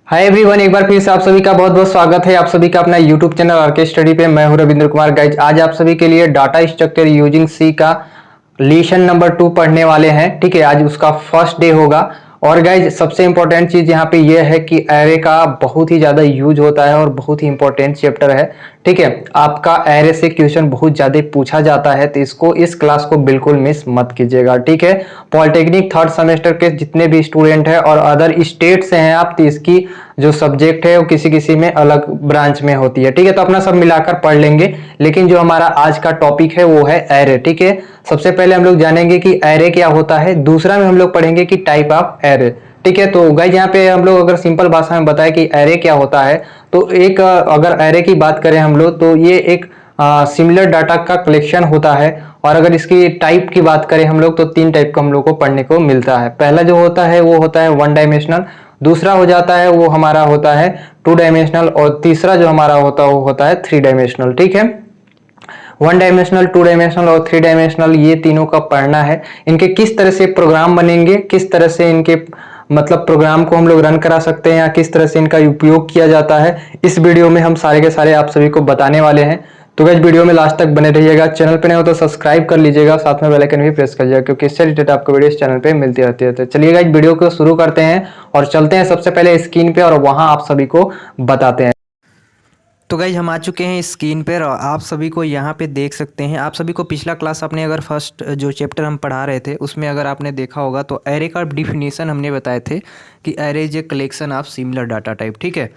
Hi everyone, एक बार फिर से आप सभी का बहुत बहुत स्वागत है। आप सभी का अपना यूट्यूब चैनल आरके स्टडी पे। मैं हूं रविंद्र कुमार। गाइज, आज आप सभी के लिए डाटा स्ट्रक्चर यूजिंग सी का लेसन नंबर 2 पढ़ने वाले हैं। ठीक है, आज उसका फर्स्ट डे होगा। और गाइज, सबसे इंपॉर्टेंट चीज यहाँ पे ये है कि एरे का बहुत ही ज्यादा यूज होता है और बहुत ही इंपॉर्टेंट चैप्टर है। ठीक है, आपका एरे से क्वेश्चन बहुत ज्यादा पूछा जाता है, तो इसको इस क्लास को बिल्कुल मिस मत कीजिएगा। ठीक है, पॉलिटेक्निक थर्ड सेमेस्टर के जितने भी स्टूडेंट हैं और अदर स्टेट से हैं आप, तो इसकी जो सब्जेक्ट है वो किसी किसी में अलग ब्रांच में होती है। ठीक है, तो अपना सब मिलाकर पढ़ लेंगे। लेकिन जो हमारा आज का टॉपिक है वो है एरे। ठीक है, सबसे पहले हम लोग जानेंगे कि एरे क्या होता है। दूसरा में हम लोग पढ़ेंगे कि टाइप ऑफ एरे। ठीक है, तो गाइज यहाँ पे हम लोग अगर सिंपल भाषा में बताएं कि एरे क्या होता है, तो एक अगर एरे की बात करें हम लोग, तो ये एक सिमिलर डाटा का कलेक्शन होता है। और अगर इसकी टाइप की बात करें हम लोग, तो तीन टाइप का हम लोग को पढ़ने को मिलता है। पहला जो होता है वो होता है वन डायमेंशनल, दूसरा हो जाता है वो हमारा होता है टू डायमेंशनल, और तीसरा जो हमारा होता है वो होता है थ्री डायमेंशनल। ठीक है, वन डायमेंशनल, टू डायमेंशनल और थ्री डायमेंशनल, ये तीनों का पढ़ना है। इनके किस तरह से प्रोग्राम बनेंगे, किस तरह से इनके मतलब प्रोग्राम को हम लोग रन करा सकते हैं या किस तरह से इनका उपयोग किया जाता है, इस वीडियो में हम सारे के सारे आप सभी को बताने वाले हैं। तो गाइस, वीडियो में लास्ट तक बने रहिएगा। चैनल पे नहीं हो तो सब्सक्राइब कर लीजिएगा, साथ में बेल आइकन भी प्रेस कर लीजिएगा, क्योंकि इससे रिलेटेड आपको वीडियो इस चैनल पे मिलती रहती है। तो चलिए गाइस, वीडियो को शुरू करते हैं और चलते हैं सबसे पहले स्क्रीन पे और वहां आप सभी को बताते हैं। तो गाइज हम आ चुके हैं स्क्रीन पर और आप सभी को यहाँ पे देख सकते हैं। आप सभी को पिछला क्लास आपने अगर फर्स्ट जो चैप्टर हम पढ़ा रहे थे उसमें अगर आपने देखा होगा तो एरे का डिफिनीशन हमने बताए थे कि array is a collection of similar data type. ठीक है,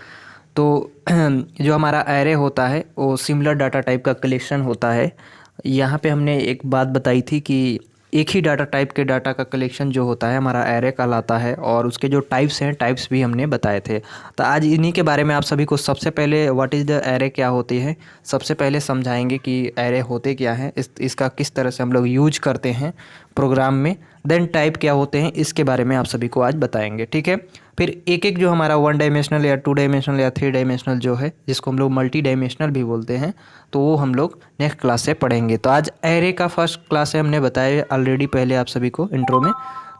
तो जो हमारा एरे होता है वो सिमिलर डाटा टाइप का कलेक्शन होता है। यहाँ पे हमने एक बात बताई थी कि एक ही डाटा टाइप के डाटा का कलेक्शन जो होता है हमारा एरे कहलाता है, और उसके जो टाइप्स हैं टाइप्स भी हमने बताए थे। तो आज इन्हीं के बारे में आप सभी को सबसे पहले व्हाट इज़ द एरे क्या होती है सबसे पहले समझाएंगे कि एरे होते क्या हैं, इसका किस तरह से हम लोग यूज करते हैं प्रोग्राम में। देन टाइप क्या होते हैं इसके बारे में आप सभी को आज बताएंगे। ठीक है, फिर एक एक जो हमारा वन डायमेंशनल या टू डायमेंशनल या थ्री डायमेंशनल जो है, जिसको हम लोग मल्टी डायमेंशनल भी बोलते हैं, तो वो हम लोग नेक्स्ट क्लास से पढ़ेंगे। तो आज एरे का फर्स्ट क्लास है, हमने बताया ऑलरेडी पहले आप सभी को इंट्रो में।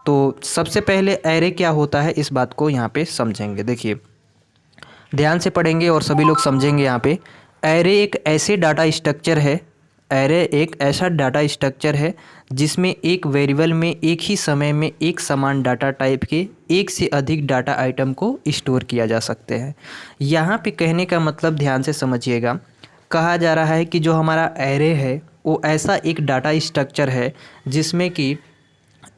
तो सबसे पहले एरे क्या होता है इस बात को यहाँ पे समझेंगे। देखिए, ध्यान से पढ़ेंगे और सभी लोग समझेंगे। यहाँ पे एरे एक ऐसे डाटा स्ट्रक्चर है, एरे एक ऐसा डाटा स्ट्रक्चर है जिसमें एक वेरिएबल में एक ही समय में एक समान डाटा टाइप के एक से अधिक डाटा आइटम को स्टोर किया जा सकते हैं। यहाँ पे कहने का मतलब ध्यान से समझिएगा, कहा जा रहा है कि जो हमारा एरे है वो ऐसा एक डाटा स्ट्रक्चर है जिसमें कि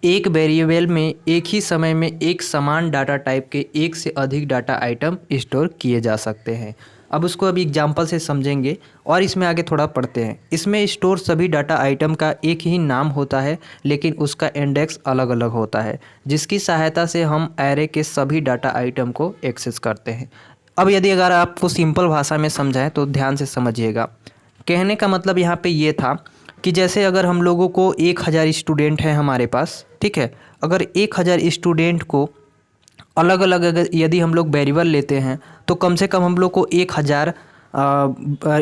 एक वेरिएबल में एक ही समय में एक समान डाटा टाइप के एक से अधिक डाटा आइटम स्टोर किए जा सकते हैं। अब उसको अभी एग्जांपल से समझेंगे और इसमें आगे थोड़ा पढ़ते हैं। इसमें स्टोर सभी डाटा आइटम का एक ही नाम होता है, लेकिन उसका इंडेक्स अलग अलग होता है, जिसकी सहायता से हम एरे के सभी डाटा आइटम को एक्सेस करते हैं। अब यदि अगर आपको सिंपल भाषा में समझाएं तो ध्यान से समझिएगा। कहने का मतलब यहाँ पे ये था कि जैसे अगर हम लोगों को 1000 स्टूडेंट हैं हमारे पास, ठीक है, अगर 1000 स्टूडेंट को अलग अलग अगर यदि हम लोग वेरिएबल लेते हैं तो कम से कम हम लोग को 1000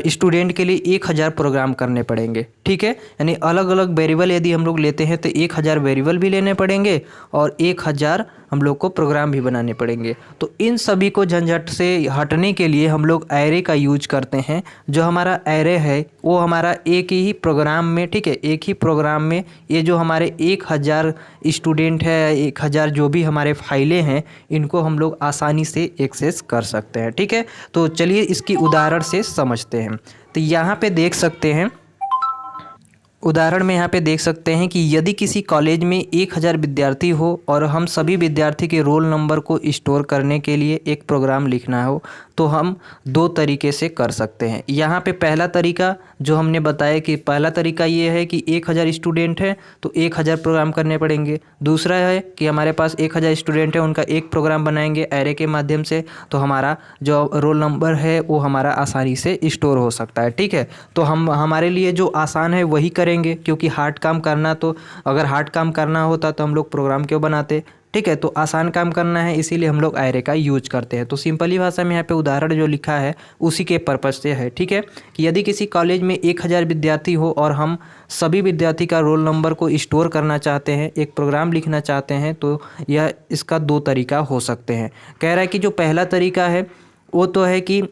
स्टूडेंट के लिए 1000 प्रोग्राम करने पड़ेंगे। ठीक है, यानी अलग अलग वेरिएबल यदि हम लोग लेते हैं तो 1000 वेरिएबल भी लेने पड़ेंगे और 1000 हम लोग को प्रोग्राम भी बनाने पड़ेंगे। तो इन सभी को झंझट से हटने के लिए हम लोग एरे का यूज करते हैं। जो हमारा एरे है वो हमारा एक ही प्रोग्राम में, ठीक है, एक ही प्रोग्राम में ये जो हमारे 1000 स्टूडेंट है, 1000 जो भी हमारे फाइलें हैं, इनको हम लोग आसानी से एक्सेस कर सकते हैं। ठीक है, तो चलिए इसकी उदाहरण से समझते हैं। तो यहाँ पे देख सकते हैं, उदाहरण में यहाँ पे देख सकते हैं कि यदि किसी कॉलेज में 1000 विद्यार्थी हो और हम सभी विद्यार्थी के रोल नंबर को स्टोर करने के लिए एक प्रोग्राम लिखना हो, तो हम दो तरीके से कर सकते हैं। यहाँ पे पहला तरीका जो हमने बताया कि पहला तरीका ये है कि 1000 स्टूडेंट हैं तो 1000 प्रोग्राम करने पड़ेंगे। दूसरा है कि हमारे पास 1000 स्टूडेंट हैं, उनका एक प्रोग्राम बनाएंगे एरे के माध्यम से, तो हमारा जो रोल नंबर है वो हमारा आसानी से स्टोर हो सकता है। ठीक है, तो हम हमारे लिए जो आसान है वही करेंगे, क्योंकि हार्ड काम करना, तो अगर हार्ड काम करना होता तो हम लोग प्रोग्राम क्यों बनाते। ठीक है। तो आसान काम करना है इसीलिए हम लोग एरे का यूज करते हैं। तो सिंपली भाषा में यहाँ पे उदाहरण जो लिखा है उसी के पर्पज से है, ठीक है। कि यदि किसी कॉलेज में 1000 विद्यार्थी हो और हम सभी विद्यार्थी का रोल नंबर को स्टोर करना चाहते हैं, एक प्रोग्राम लिखना चाहते हैं, तो यह इसका 2 तरीका हो सकते हैं। कह रहा है कि जो पहला तरीका है वो तो है कि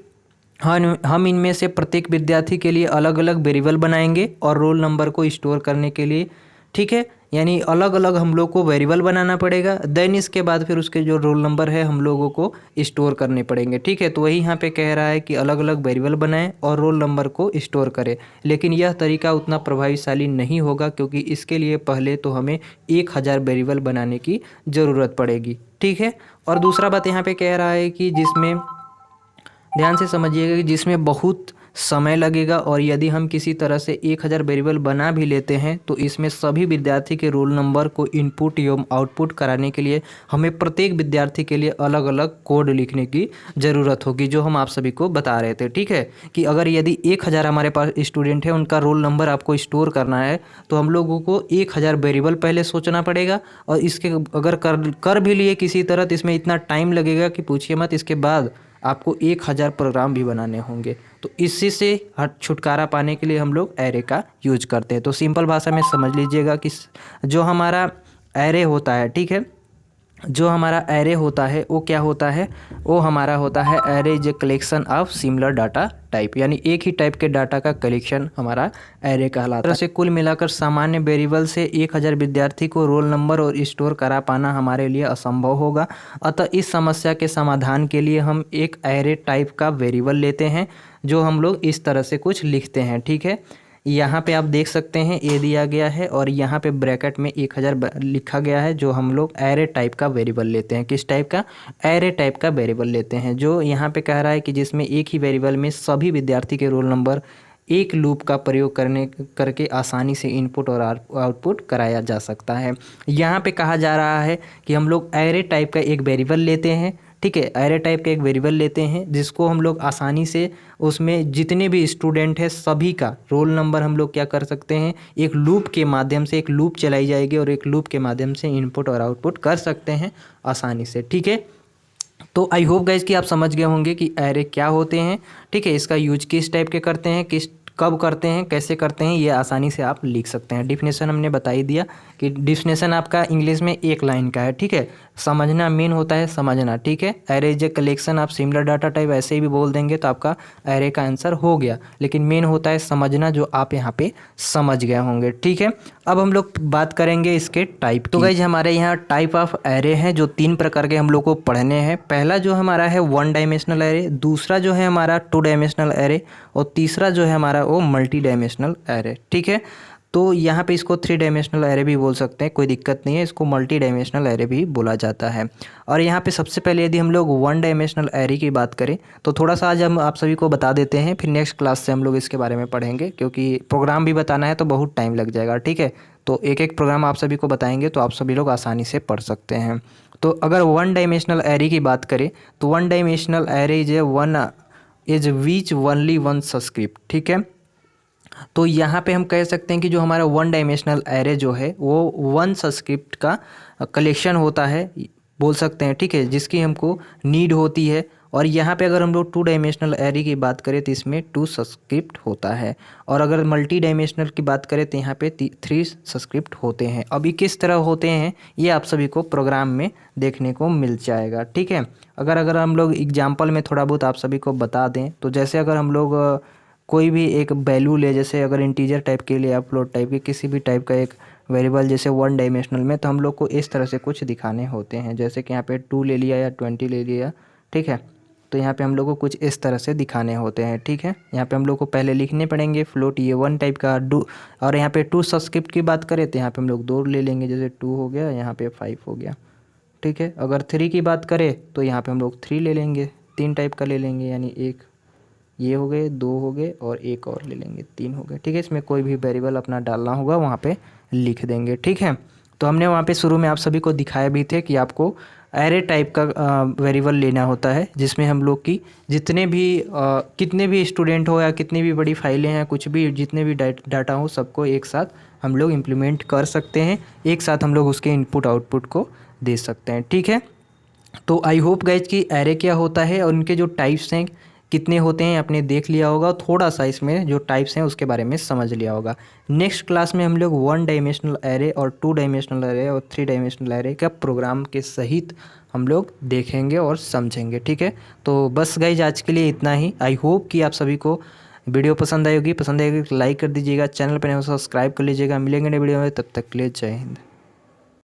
हम इनमें से प्रत्येक विद्यार्थी के लिए अलग अलग वेरिएबल बनाएंगे और रोल नंबर को स्टोर करने के लिए, ठीक है, यानी अलग अलग हम लोग को वेरिएबल बनाना पड़ेगा। देन इसके बाद फिर उसके जो रोल नंबर है हम लोगों को स्टोर करने पड़ेंगे, ठीक है। तो वही यहाँ पे कह रहा है कि अलग अलग वेरिएबल बनाएं और रोल नंबर को स्टोर करें। लेकिन यह तरीका उतना प्रभावशाली नहीं होगा क्योंकि इसके लिए पहले तो हमें 1000 वेरिएबल बनाने की ज़रूरत पड़ेगी, ठीक है। और दूसरा बात यहाँ पे कह रहा है कि जिसमें ध्यान से समझिएगा कि जिसमें बहुत समय लगेगा और यदि हम किसी तरह से 1000 वेरिएबल बना भी लेते हैं तो इसमें सभी विद्यार्थी के रोल नंबर को इनपुट एवं आउटपुट कराने के लिए हमें प्रत्येक विद्यार्थी के लिए अलग अलग कोड लिखने की ज़रूरत होगी, जो हम आप सभी को बता रहे थे, ठीक है। कि अगर यदि 1000 हमारे पास स्टूडेंट है, उनका रोल नंबर आपको स्टोर करना है तो हम लोगों को 1000 वेरिएबल पहले सोचना पड़ेगा और इसके अगर कर भी लिए किसी तरह तो इसमें इतना टाइम लगेगा कि पूछिए मत। इसके बाद आपको 1000 प्रोग्राम भी बनाने होंगे। तो इसी से छुटकारा पाने के लिए हम लोग एरे का यूज करते हैं। तो सिंपल भाषा में समझ लीजिएगा कि जो हमारा एरे होता है, ठीक है, जो हमारा एरे होता है वो क्या होता है, वो हमारा होता है array is a collection of similar data type, यानी एक ही टाइप के डाटा का कलेक्शन हमारा एरे कहलाता है। से कुल मिलाकर सामान्य वेरिएबल से 1000 विद्यार्थी को रोल नंबर और स्टोर करा पाना हमारे लिए असंभव होगा। अतः इस समस्या के समाधान के लिए हम एक एरे टाइप का वेरिएबल लेते हैं, जो हम लोग इस तरह से कुछ लिखते हैं, ठीक है। यहाँ पे आप देख सकते हैं ए दिया गया है और यहाँ पे ब्रैकेट में 1000 लिखा गया है, जो हम लोग एरे टाइप का वेरिएबल लेते हैं। किस टाइप का? एरे टाइप का वेरिएबल लेते हैं, जो यहाँ पे कह रहा है कि जिसमें एक ही वेरिएबल में सभी विद्यार्थी के रोल नंबर एक लूप का प्रयोग करके आसानी से इनपुट और आउटपुट कराया जा सकता है। यहाँ पे कहा जा रहा है कि हम लोग एरे टाइप का एक वेरिएबल लेते हैं, ठीक है। एरे टाइप का एक वेरिएबल लेते हैं जिसको हम लोग आसानी से उसमें जितने भी स्टूडेंट हैं सभी का रोल नंबर हम लोग क्या कर सकते हैं, एक लूप के माध्यम से, एक लूप चलाई जाएगी और एक लूप के माध्यम से इनपुट और आउटपुट कर सकते हैं आसानी से, ठीक है। तो आई होप गाइज कि आप समझ गए होंगे कि एरे क्या होते हैं, ठीक है। इसका यूज किस टाइप के करते हैं, कब करते हैं, कैसे करते हैं, ये आसानी से आप लिख सकते हैं। डिफिनेशन हमने बता ही दिया कि डिफिनेशन आपका इंग्लिश में 1 लाइन का है, ठीक है। समझना मेन होता है, समझना, ठीक है। एरे इज ए कलेक्शन आप सिमिलर डाटा टाइप ऐसे ही भी बोल देंगे तो आपका एरे का आंसर हो गया, लेकिन मेन होता है समझना, जो आप यहाँ पे समझ गए होंगे, ठीक है। अब हम लोग बात करेंगे इसके टाइप। तो गाइज हमारे यहाँ टाइप ऑफ एरे हैं जो 3 प्रकार के हम लोग को पढ़ने हैं। पहला जो हमारा है 1 डायमेंशनल एरे, दूसरा जो है हमारा 2 डायमेंशनल एरे और तीसरा जो है हमारा वो मल्टी डायमेंशनल एरे, ठीक है। तो यहाँ पे इसको 3 डायमेंशनल एरे भी बोल सकते हैं, कोई दिक्कत नहीं है, इसको मल्टी डायमेंशनल एरे भी बोला जाता है। और यहाँ पे सबसे पहले यदि हम लोग 1 डायमेंशनल एरे की बात करें तो थोड़ा सा आज हम आप सभी को बता देते हैं, फिर नेक्स्ट क्लास से हम लोग इसके बारे में पढ़ेंगे, क्योंकि प्रोग्राम भी बताना है तो बहुत टाइम लग जाएगा, ठीक है। तो एक एक प्रोग्राम आप सभी को बताएंगे तो आप सभी लोग आसानी से पढ़ सकते हैं। तो अगर 1 डायमेंशनल एरे की बात करें तो 1 dimensional array is which only one subscript, ठीक है। तो यहाँ पे हम कह सकते हैं कि जो हमारा 1 डायमेंशनल एरे जो है वो 1 सबस्क्रिप्ट का कलेक्शन होता है, बोल सकते हैं, ठीक है, जिसकी हमको नीड होती है। और यहाँ पे अगर हम लोग 2 डायमेंशनल एरे की बात करें तो इसमें 2 सबस्क्रिप्ट होता है, और अगर मल्टी डायमेंशनल की बात करें तो यहाँ पे 3 सबस्क्रिप्ट होते हैं। अभी किस तरह होते हैं ये आप सभी को प्रोग्राम में देखने को मिल जाएगा, ठीक है। अगर हम लोग एग्जाम्पल में थोड़ा बहुत आप सभी को बता दें तो जैसे अगर हम लोग कोई भी एक वैल्यू ले, जैसे अगर इंटीजर टाइप के लिए, फ्लोट टाइप के किसी भी टाइप का एक वेरिएबल जैसे 1 डायमेंशनल में, तो हम लोग को इस तरह से कुछ दिखाने होते हैं। जैसे कि यहाँ पे 2 ले लिया या 20 ले लिया, ठीक है। तो यहाँ पे हम लोग को कुछ इस तरह से दिखाने होते हैं, ठीक है। यहाँ पे हम लोग को पहले लिखने पड़ेंगे फ्लोट, ये 1 टाइप का डू, और यहाँ पे 2 सबस्क्रिप्ट की बात करें तो यहाँ पे हम लोग 2 ले लेंगे, जैसे 2 हो गया, यहाँ पे 5 हो गया, ठीक है। अगर 3 की बात करें तो यहाँ पे हम लोग 3 ले लेंगे, 3 टाइप का ले लेंगे, यानी 1 ये हो गए, 2 हो गए और एक और ले लेंगे, 3 हो गए, ठीक है। इसमें कोई भी वेरिएबल अपना डालना होगा वहाँ पे लिख देंगे, ठीक है। तो हमने वहाँ पे शुरू में आप सभी को दिखाया भी थे कि आपको एरे टाइप का वेरिएबल लेना होता है, जिसमें हम लोग की जितने भी कितने भी स्टूडेंट हो या कितनी भी बड़ी फाइलें हैं, कुछ भी जितने भी डाटा हो, सबको एक साथ हम लोग इम्प्लीमेंट कर सकते हैं, एक साथ हम लोग उसके इनपुट आउटपुट को दे सकते हैं। ठीक है, तो आई होप गाइज कि एरे क्या होता है और उनके जो टाइप्स हैं कितने होते हैं आपने देख लिया होगा, थोड़ा सा इसमें जो टाइप्स हैं उसके बारे में समझ लिया होगा। नेक्स्ट क्लास में हम लोग 1 डायमेंशनल एरे और 2 डायमेंशनल एरे और 3 डायमेंशनल एरे का प्रोग्राम के सहित हम लोग देखेंगे और समझेंगे। ठीक है, तो बस गाइज आज के लिए इतना ही। आई होप कि आप सभी को वीडियो पसंद आएगी तो लाइक कर दीजिएगा, चैनल पर नहीं हो सब्सक्राइब कर लीजिएगा। मिलेंगे नए वीडियो में, तब तक के लिए जय हिंद।